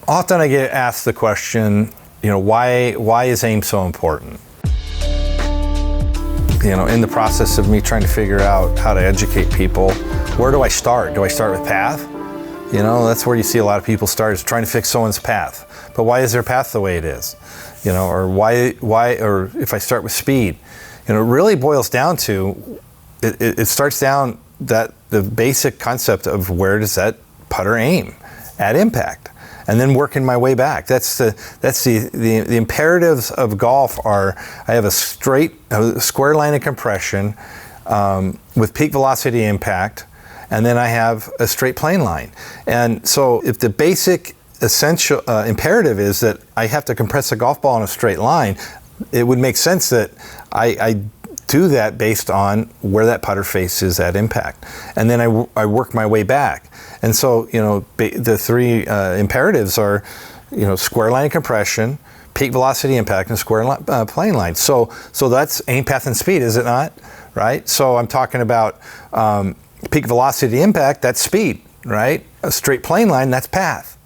Often I get asked the question, why is aim so important? In the process of me trying to figure out how to educate people, where do I start? Do I start with path? That's where you see a lot of people start, is trying to fix someone's path. But why is their path the way it is? Or or if I start with speed, it really boils down to, it starts down that the basic concept of where does that putter aim at impact, and then working my way back. That's the imperatives of golf are, I have a square line of compression with peak velocity impact, and then I have a straight plane line. And so if the basic essential imperative is that I have to compress a golf ball in a straight line, it would make sense that I do that based on where that putter face is at impact. And then I work my way back. And so, the three imperatives are, square line of compression, peak velocity impact, and square plane line. So that's aim, path, and speed, is it not? Right? So I'm talking about peak velocity impact, that's speed, right? A straight plane line, that's path.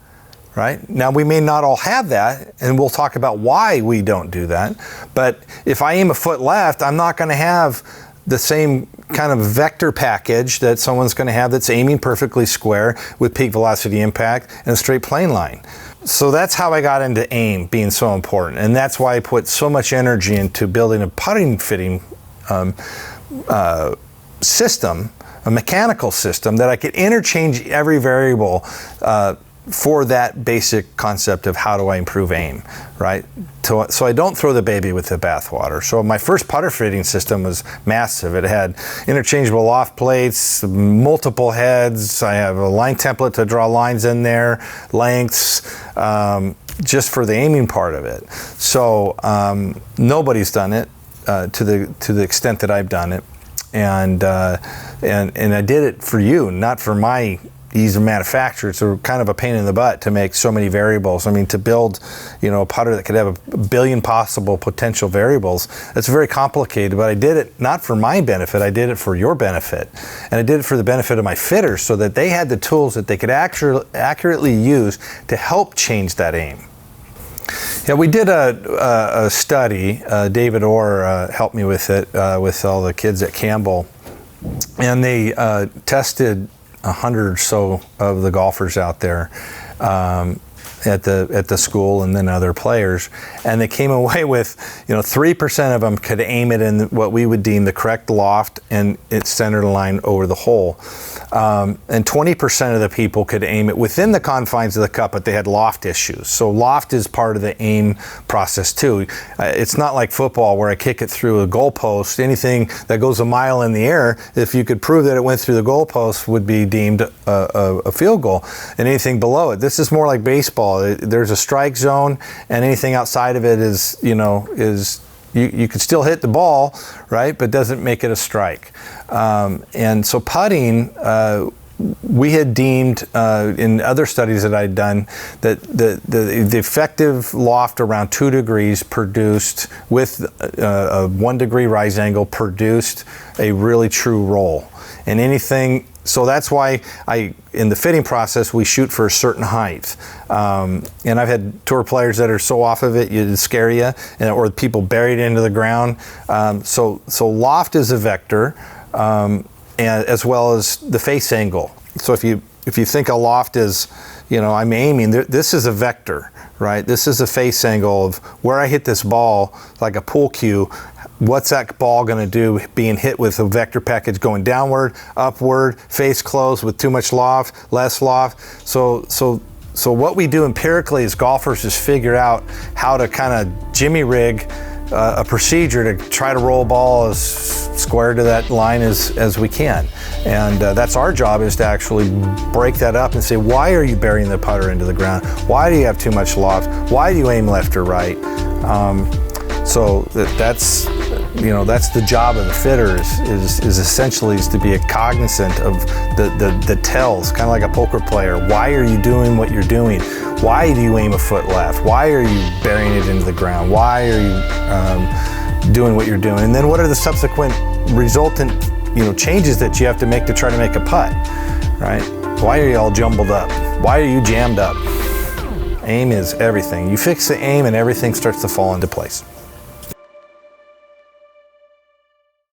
Right? Now, we may not all have that, and we'll talk about why we don't do that. But if I aim a foot left, I'm not going to have the same kind of vector package that someone's going to have that's aiming perfectly square with peak velocity impact and a straight plane line. So that's how I got into aim being so important. And that's why I put so much energy into building a putting fitting system, a mechanical system that I could interchange every variable for that basic concept of how do I improve aim, right? So I don't throw the baby with the bathwater. So my first putter fitting system was massive. It had interchangeable loft plates, multiple heads. I have a line template to draw lines in there, lengths, just for the aiming part of it. So nobody's done it to the extent that I've done it, and I did it for you, not for my ease of manufacture. It's kind of a pain in the butt to make so many variables. I mean, to build, a putter that could have a billion possible potential variables, that's very complicated, but I did it not for my benefit, I did it for your benefit. And I did it for the benefit of my fitters so that they had the tools that they could accurately use to help change that aim. Yeah, we did a study, David Orr helped me with it, with all the kids at Campbell, and they tested 100 or so of the golfers out there at the school, and then other players, and they came away with 3% of them could aim it in what we would deem the correct loft and its center line over the hole, and 20% of the people could aim it within the confines of the cup, but they had loft issues. So loft is part of the aim process too. It's not like football where I kick it through a goalpost. Anything that goes a mile in the air, if you could prove that it went through the goalpost, would be deemed a field goal, and anything below it. This is more like baseball. There's a strike zone, and anything outside of it is you could still hit the ball, right, but doesn't make it a strike. And so putting, we had deemed in other studies that I'd done that the effective loft around 2 degrees produced with a 1 degree rise angle produced a really true roll. And anything, so that's why in the fitting process, we shoot for a certain height. And I've had tour players that are so off of it, it'd scare you, or people buried into the ground. So loft is a vector, and as well as the face angle. So if you think a loft is, I'm aiming, this is a vector, right? This is a face angle of where I hit this ball, like a pool cue. What's that ball going to do being hit with a vector package going downward, upward, face closed with too much loft, less loft? So what we do empirically as golfers is figure out how to kind of jimmy rig a procedure to try to roll a ball as square to that line as we can. And that's our job, is to actually break that up and say, why are you burying the putter into the ground? Why do you have too much loft? Why do you aim left or right? So that's the job of the fitter is essentially to be cognizant of the tells, kind of like a poker player. Why are you doing what you're doing? Why do you aim a foot left? Why are you burying it into the ground? Why are you doing what you're doing? And then what are the subsequent resultant changes that you have to make to try to make a putt, right? Why are you all jumbled up? Why are you jammed up? Aim is everything. You fix the aim and everything starts to fall into place.